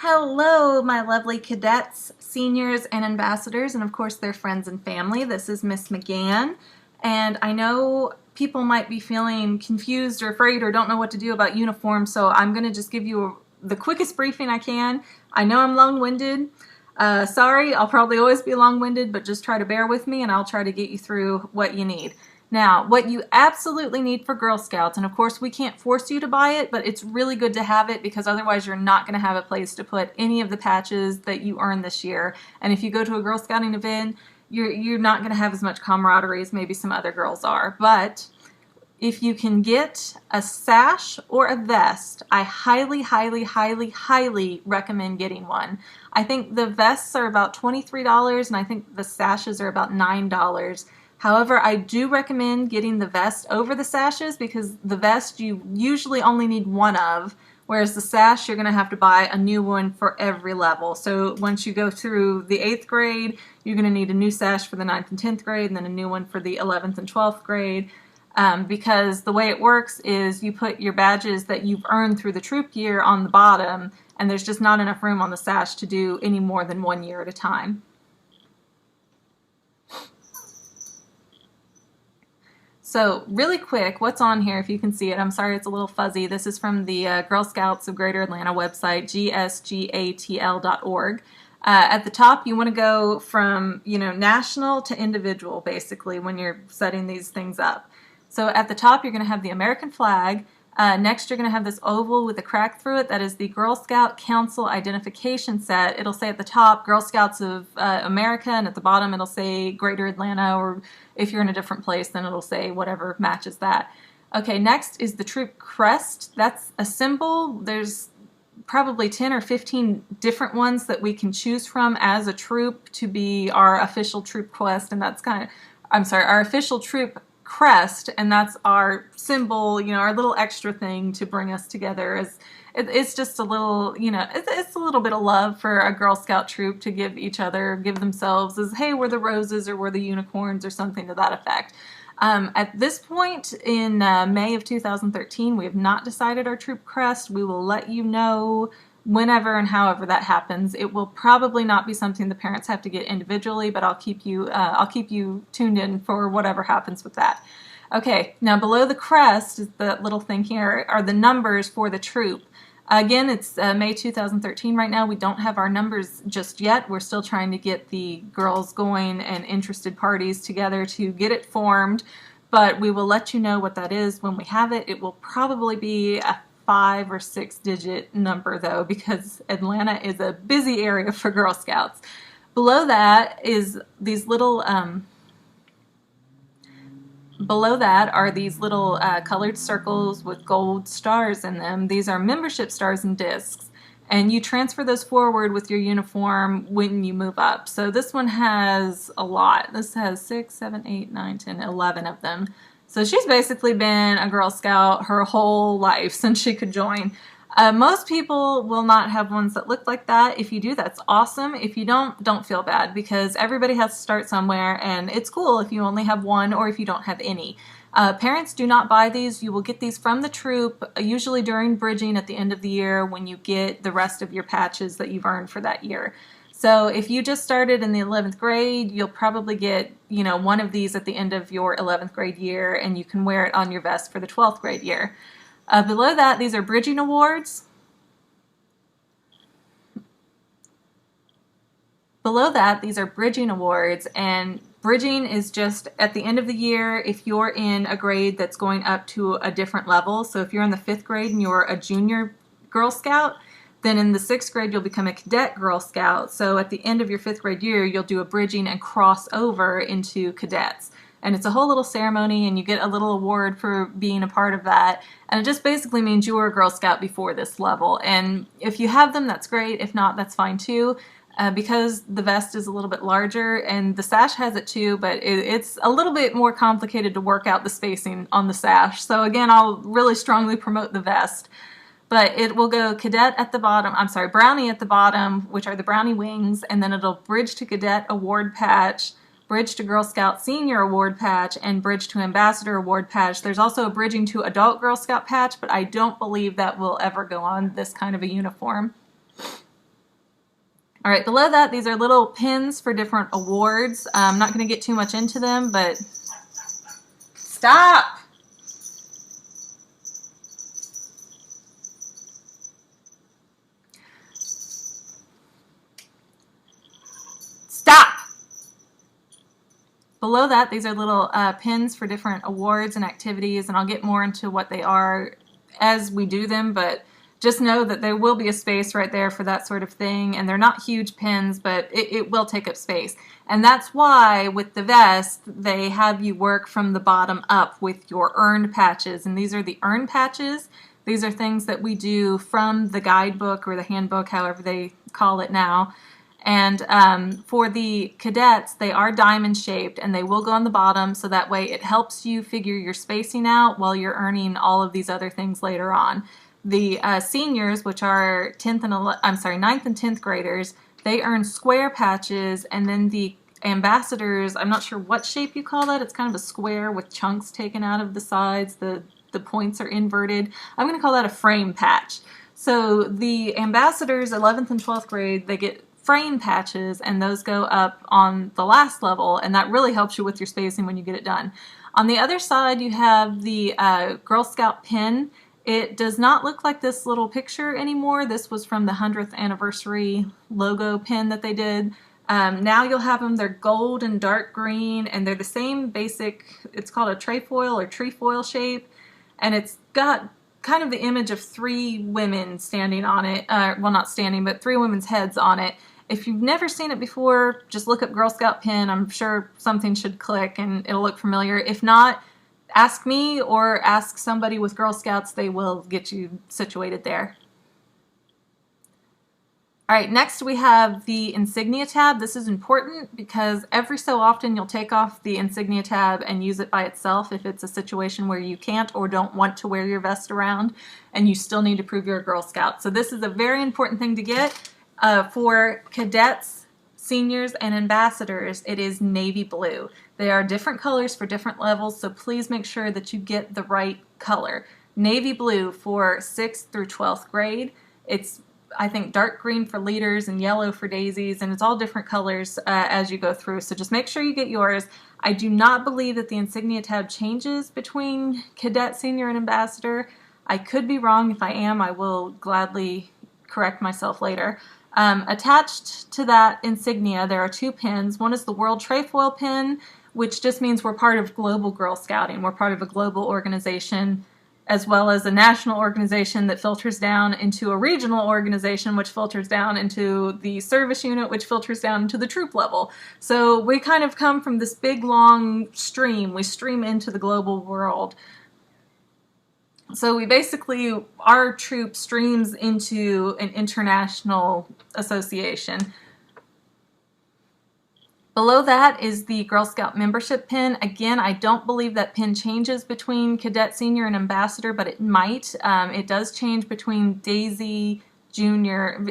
Hello, my lovely cadets, seniors, and ambassadors, and of course their friends and family. This is Miss McGann, and I know people might be feeling confused or afraid or don't know what to do about uniforms, so I'm going to just give you the quickest briefing I can. I know I'm long-winded. Sorry, I'll probably always be long-winded, but just try to bear with me and I'll try to get you through what you need. Now, what you absolutely need for Girl Scouts, and of course we can't force you to buy it, but it's really good to have it because otherwise you're not going to have a place to put any of the patches that you earned this year. And if you go to a Girl Scouting event, you're not going to have as much camaraderie as maybe some other girls are. But if you can get a sash or a vest, I highly, highly, highly, highly recommend getting one. I think the vests are about $23 and I think the sashes are about $9. However, I do recommend getting the vest over the sashes because the vest you usually only need one of, whereas the sash you're going to have to buy a new one for every level. So once you go through the 8th grade, you're going to need a new sash for the 9th and 10th grade and then a new one for the 11th and 12th grade. Because the way it works is you put your badges that you've earned through the troop year on the bottom, and there's just not enough room on the sash to do any more than 1 year at a time. So really quick, what's on here if you can see it? I'm sorry it's a little fuzzy. This is from the Girl Scouts of Greater Atlanta website, gsgatl.org. At the top, you want to go from, national to individual, basically, when you're setting these things up. So at the top, you're going to have the American flag. Next, you're going to have this oval with a crack through it. That is the Girl Scout Council identification set. It'll say at the top, Girl Scouts of America, and at the bottom, it'll say Greater Atlanta, or if you're in a different place, then it'll say whatever matches that. Okay, next is the troop crest. That's a symbol. There's probably 10 or 15 different ones that we can choose from as a troop to be our official troop quest, and that's our official troop crest, and that's our symbol, our little extra thing to bring us together. It's just a little, it's a little bit of love for a Girl Scout troop to give each other, give themselves as, hey, we're the roses or we're the unicorns or something to that effect. At this point in May of 2013, we have not decided our troop crest. We will let you know whenever and however that happens. It will probably not be something the parents have to get individually, but I'll keep you tuned in for whatever happens with that. Okay, now below the crest is the little thing here are the numbers for the troop. Again, it's May 2013 right now. We don't have our numbers just yet. We're still trying to get the girls going and interested parties together to get it formed, but we will let you know what that is when we have it. It will probably be a 5 or 6 digit number though, because Atlanta is a busy area for Girl Scouts. Below that is these little colored circles with gold stars in them. These are membership stars and discs, and you transfer those forward with your uniform when you move up. So this one has a lot. This has 6, 7, 8, 9, 10, 11 of them. So she's basically been a Girl Scout her whole life since she could join. Most people will not have ones that look like that. If you do, that's awesome. If you don't feel bad, because everybody has to start somewhere, and it's cool if you only have one or if you don't have any. Parents do not buy these. You will get these from the troop, usually during bridging at the end of the year when you get the rest of your patches that you've earned for that year. So if you just started in the 11th grade, you'll probably get, one of these at the end of your 11th grade year, and you can wear it on your vest for the 12th grade year. Below that, these are bridging awards. Below that, these are bridging awards, and bridging is just at the end of the year if you're in a grade that's going up to a different level. So if you're in the 5th grade and you're a junior Girl Scout, then in the 6th grade you'll become a cadet Girl Scout. So at the end of your 5th grade year, you'll do a bridging and cross over into cadets. And it's a whole little ceremony, and you get a little award for being a part of that. And it just basically means you were a Girl Scout before this level. And if you have them, that's great. If not, that's fine too. Because the vest is a little bit larger, and the sash has it too, but it's a little bit more complicated to work out the spacing on the sash. So again, I'll really strongly promote the vest. But it will go cadet at the bottom, brownie at the bottom, which are the brownie wings, and then it'll bridge to cadet award patch, bridge to Girl Scout Senior Award patch, and bridge to Ambassador Award patch. There's also a bridging to Adult Girl Scout patch, but I don't believe that will ever go on this kind of a uniform. All right, below that, these are little pins for different awards. I'm not going to get too much into them, but stop! Stop! Below that, these are little pins for different awards and activities, and I'll get more into what they are as we do them, but just know that there will be a space right there for that sort of thing, and they're not huge pins, but it will take up space. And that's why with the vest, they have you work from the bottom up with your earned patches, and these are the earned patches. These are things that we do from the guidebook or the handbook, however they call it now. And for the cadets, they are diamond shaped and they will go on the bottom, so that way it helps you figure your spacing out while you're earning all of these other things later on. The seniors, which are 9th and 10th graders, they earn square patches, and then the ambassadors, I'm not sure what shape you call that. It's kind of a square with chunks taken out of the sides. The points are inverted. I'm going to call that a frame patch. So the ambassadors, 11th and 12th grade, they get frame patches, and those go up on the last level, and that really helps you with your spacing when you get it done. On the other side, you have the Girl Scout pin. It does not look like this little picture anymore. This was from the 100th anniversary logo pin that they did. Now you'll have them, they're gold and dark green, and they're the same basic, it's called a trefoil or trefoil shape, and it's got kind of the image of 3 women standing on it, well, not standing, but 3 women's heads on it. If you've never seen it before, just look up Girl Scout pin. I'm sure something should click and it'll look familiar. If not, ask me or ask somebody with Girl Scouts. They will get you situated there. All right, next we have the insignia tab. This is important because every so often you'll take off the insignia tab and use it by itself if it's a situation where you can't or don't want to wear your vest around and you still need to prove you're a Girl Scout. So this is a very important thing to get. For cadets, seniors, and ambassadors, it is navy blue. They are different colors for different levels, so please make sure that you get the right color. Navy blue for 6th through 12th grade. It's, I think, dark green for leaders and yellow for daisies, and it's all different colors as you go through, so just make sure you get yours. I do not believe that the insignia tab changes between cadet, senior, and ambassador. I could be wrong. If I am, I will gladly correct myself later. Attached to that insignia, there are 2 pins. One is the World Trefoil pin, which just means we're part of global Girl Scouting. We're part of a global organization, as well as a national organization that filters down into a regional organization, which filters down into the service unit, which filters down into the troop level. So we kind of come from this big, long stream. We stream into the global world. So we basically, our troop streams into an international association. Below that is the Girl Scout membership pin. Again, I don't believe that pin changes between cadet, senior, and ambassador, but it might. It does change between Daisy, Junior.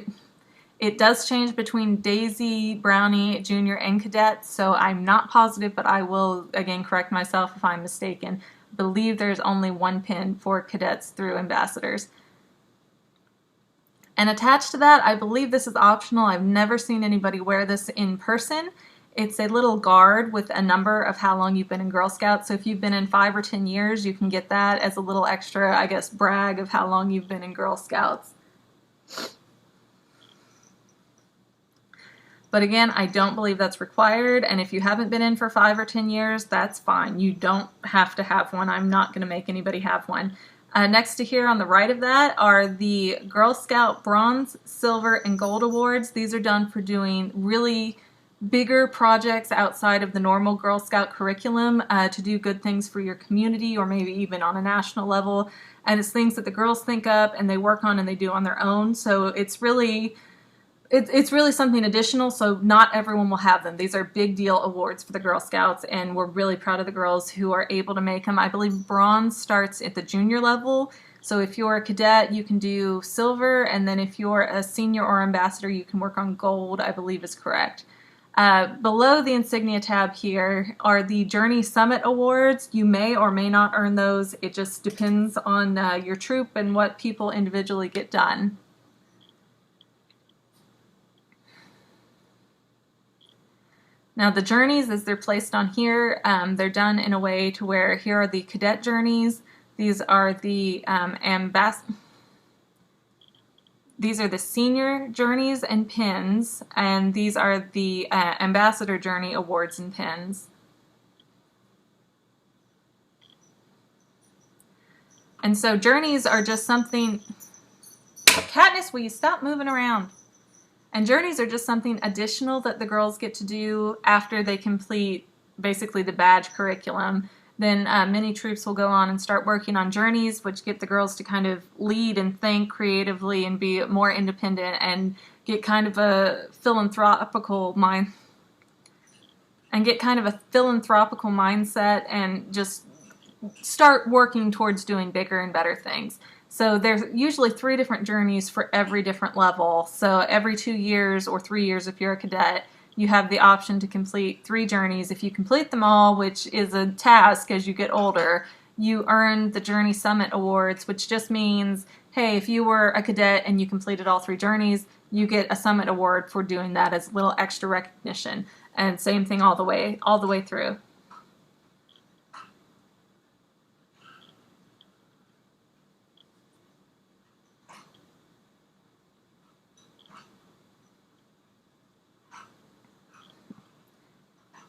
It does change between Daisy, Brownie, Junior, and cadet, so I'm not positive, but I will, again, correct myself if I'm mistaken. I believe there's only 1 pin for cadets through ambassadors. And attached to that, I believe this is optional. I've never seen anybody wear this in person. It's a little guard with a number of how long you've been in Girl Scouts. So if you've been in 5 or 10 years, you can get that as a little extra, I guess, brag of how long you've been in Girl Scouts. But again, I don't believe that's required, and if you haven't been in for 5 or 10 years, that's fine. You don't have to have one. I'm not going to make anybody have one. Next to here on the right of that are the Girl Scout Bronze, Silver, and Gold Awards. These are done for doing really bigger projects outside of the normal Girl Scout curriculum to do good things for your community or maybe even on a national level. And it's things that the girls think up and they work on and they do on their own. So it's really something additional, so not everyone will have them. These are big deal awards for the Girl Scouts, and we're really proud of the girls who are able to make them. I believe bronze starts at the junior level, so if you're a cadet, you can do silver, and then if you're a senior or ambassador, you can work on gold, I believe is correct. Below the insignia tab here are the Journey Summit Awards. You may or may not earn those. It just depends on your troop and what people individually get done. Now the journeys, as they're placed on here, they're done in a way to where here are the cadet journeys. These are the these are the senior journeys and pins, and these are the ambassador journey awards and pins. And so journeys are just something. Katniss, will you stop moving around? And journeys are just something additional that the girls get to do after they complete basically the badge curriculum. Then many troops will go on and start working on journeys, which get the girls to kind of lead and think creatively and be more independent and get kind of a philanthropical mindset and just start working towards doing bigger and better things. So there's usually 3 different journeys for every different level. So every 2 years or 3 years if you're a cadet, you have the option to complete 3 journeys. If you complete them all, which is a task as you get older, you earn the Journey Summit Awards, which just means, hey, if you were a cadet and you completed all 3 journeys, you get a Summit Award for doing that as a little extra recognition. And same thing all the way through.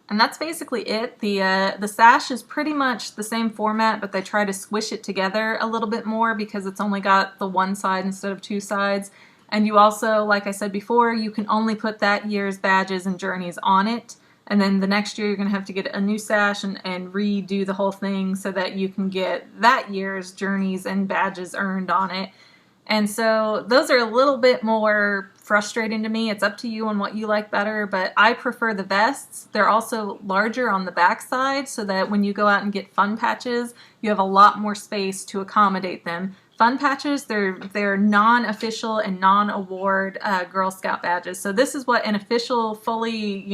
And that's basically it. The sash is pretty much the same format, but they try to squish it together a little bit more because it's only got the one side instead of 2 sides. And you also, like I said before, you can only put that year's badges and journeys on it. And then the next year you're going to have to get a new sash and redo the whole thing so that you can get that year's journeys and badges earned on it. And so those are a little bit more frustrating to me. It's up to you on what you like better, but I prefer the vests. They're also larger on the back side so that when you go out and get fun patches, you have a lot more space to accommodate them. Fun patches, they're non-official and non-award Girl Scout badges. So this is what an official, fully,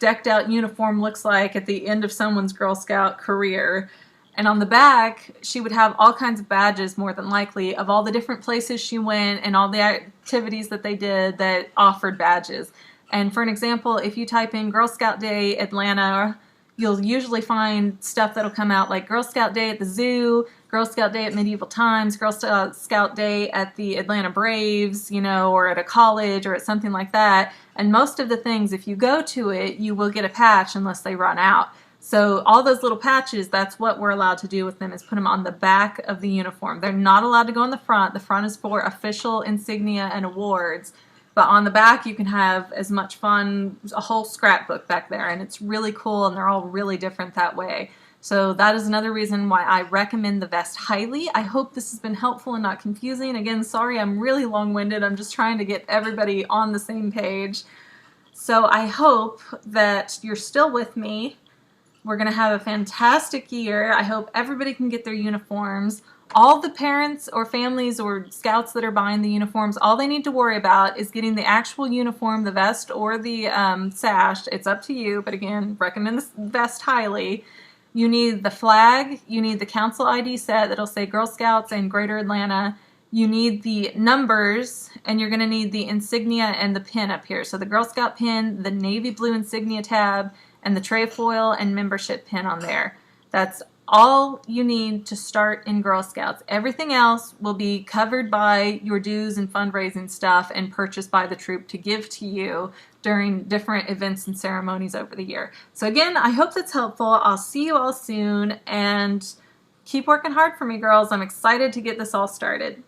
decked out uniform looks like at the end of someone's Girl Scout career. And on the back, she would have all kinds of badges, more than likely, of all the different places she went and all the activities that they did that offered badges. And for an example, if you type in Girl Scout Day Atlanta, you'll usually find stuff that'll come out like Girl Scout Day at the zoo, Girl Scout Day at Medieval Times, Girl Scout Day at the Atlanta Braves, or at a college or at something like that. And most of the things, if you go to it, you will get a patch unless they run out. So all those little patches, that's what we're allowed to do with them, is put them on the back of the uniform. They're not allowed to go on the front. The front is for official insignia and awards. But on the back, you can have as much fun, a whole scrapbook back there. And it's really cool, and they're all really different that way. So that is another reason why I recommend the vest highly. I hope this has been helpful and not confusing. Again, sorry I'm really long-winded. I'm just trying to get everybody on the same page. So I hope that you're still with me. We're going to have a fantastic year. I hope everybody can get their uniforms. All the parents or families or scouts that are buying the uniforms, all they need to worry about is getting the actual uniform, the vest or the sash. It's up to you, but again, recommend the vest highly. You need the flag. You need the council ID set that'll say Girl Scouts and Greater Atlanta. You need the numbers, and you're going to need the insignia and the pin up here. So the Girl Scout pin, the navy blue insignia tab, and the trefoil and membership pin on there. That's all you need to start in Girl Scouts. Everything else will be covered by your dues and fundraising stuff and purchased by the troop to give to you during different events and ceremonies over the year. So again, I hope that's helpful. I'll see you all soon, and keep working hard for me, girls. I'm excited to get this all started.